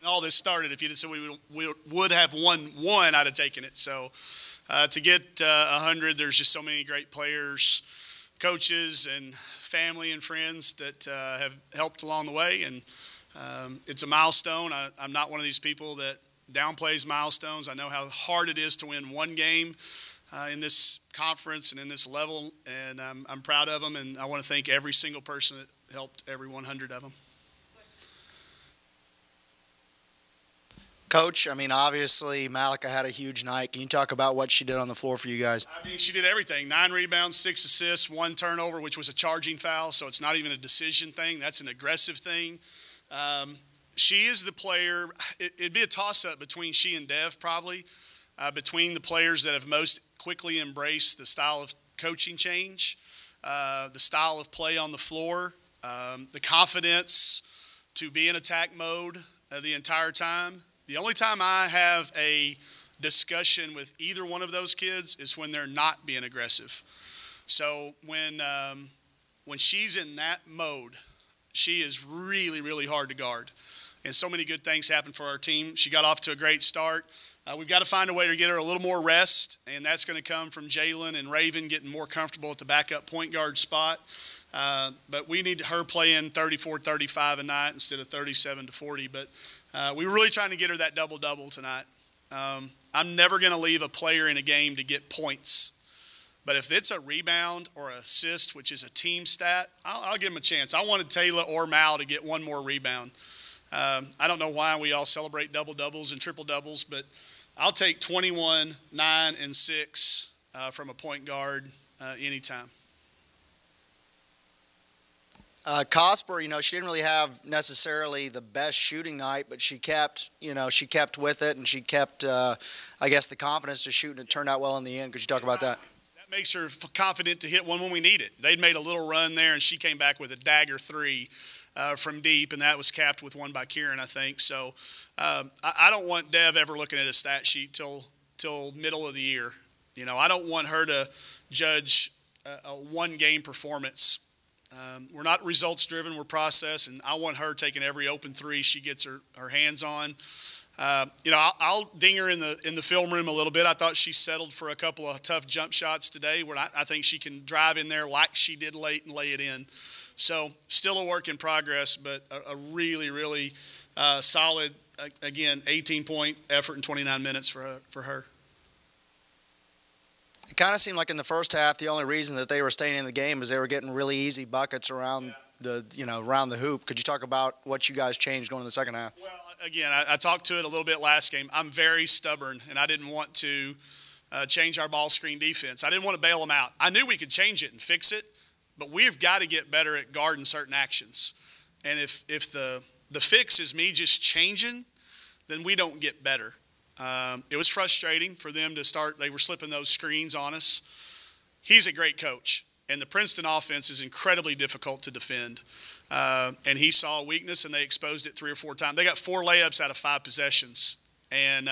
all this started. If you just said we would have won one, I'd have taken it. So to get 100, there's just so many great players, coaches, and family and friends that have helped along the way. And it's a milestone. I'm not one of these people that downplays milestones. I know how hard it is to win one game in this conference and in this level, and I'm proud of them, and I want to thank every single person that helped every 100 of them. Coach, I mean, obviously Malika had a huge night. Can you talk about what she did on the floor for you guys? I mean, she did everything. 9 rebounds, 6 assists, 1 turnover, which was a charging foul, so it's not even a decision thing. That's an aggressive thing. She is the player. It'd be a toss-up between she and Dev probably, between the players that have most quickly embraced the style of coaching change, the style of play on the floor, the confidence to be in attack mode the entire time. The only time I have a discussion with either one of those kids is when they're not being aggressive. So when she's in that mode, she is really, really hard to guard. And so many good things happened for our team. She got off to a great start. We've got to find a way to get her a little more rest, and that's going to come from Jalen and Raven getting more comfortable at the backup point guard spot. But we need her playing 34-35 a night instead of 37-40. But we were really trying to get her that double-double tonight. I'm never going to leave a player in a game to get points. But if it's a rebound or an assist, which is a team stat, I'll give them a chance. I wanted Taylor or Mal to get one more rebound. I don't know why we all celebrate double-doubles and triple-doubles, but I'll take 21, 9, and 6 from a point guard anytime. Cos Poor, she didn't really have necessarily the best shooting night, but she kept with it, and she kept, I guess, the confidence to shoot, and it turned out well in the end. Could you talk about that? That makes her confident to hit one when we need it. They'd made a little run there, and she came back with a dagger 3 from deep, and that was capped with one by Kieran, I think. So I don't want Dev ever looking at a stat sheet till middle of the year. I don't want her to judge a one-game performance. We're not results-driven, we're process, and I want her taking every open 3 she gets her hands on. I'll ding her in the film room a little bit. I thought she settled for a couple of tough jump shots today where I think she can drive in there like she did late and lay it in. So still a work in progress, but a really, really solid, again, 18-point effort in 29 minutes for her. It kind of seemed like in the first half, the only reason that they were staying in the game is they were getting really easy buckets around around the hoop. Could you talk about what you guys changed going in the second half? Well, again, I talked to it a little bit last game. I'm very stubborn, and I didn't want to change our ball screen defense. I didn't want to bail them out. I knew we could change it and fix it, but we've got to get better at guarding certain actions. And if the fix is me just changing, then we don't get better. It was frustrating for them to start. They were slipping those screens on us. He's a great coach, and the Princeton offense is incredibly difficult to defend. And he saw a weakness, and they exposed it 3 or 4 times. They got 4 layups out of 5 possessions. And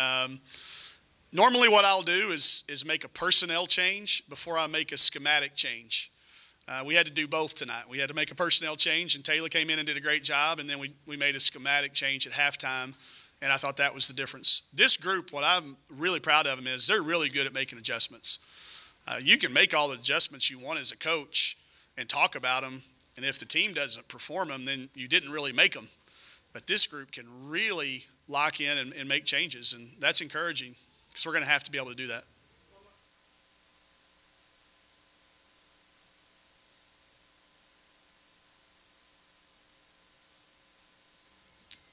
normally what I'll do is make a personnel change before I make a schematic change. We had to do both tonight. We had to make a personnel change, and Taylor came in and did a great job, and then we made a schematic change at halftime. And I thought that was the difference. This group, what I'm really proud of them is they're really good at making adjustments. You can make all the adjustments you want as a coach and talk about them, and if the team doesn't perform them, then you didn't really make them. But this group can really lock in and make changes, and that's encouraging because we're going to have to be able to do that.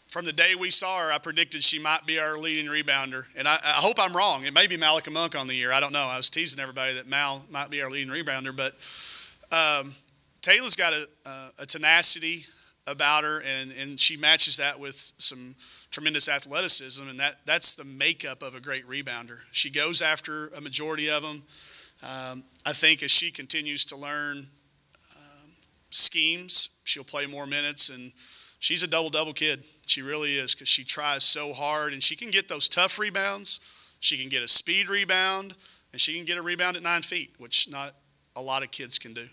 From the day we saw her, I predicted she might be our leading rebounder. And I hope I'm wrong. It may be Malika Monk on the year. I don't know. I was teasing everybody that Mal might be our leading rebounder. But Taylor's got a tenacity about her, and she matches that with some tremendous athleticism. And that's the makeup of a great rebounder. She goes after a majority of them. I think as she continues to learn schemes, she'll play more minutes. And she's a double-double kid. She really is because she tries so hard, and she can get those tough rebounds. She can get a speed rebound, and she can get a rebound at 9 feet, which not a lot of kids can do.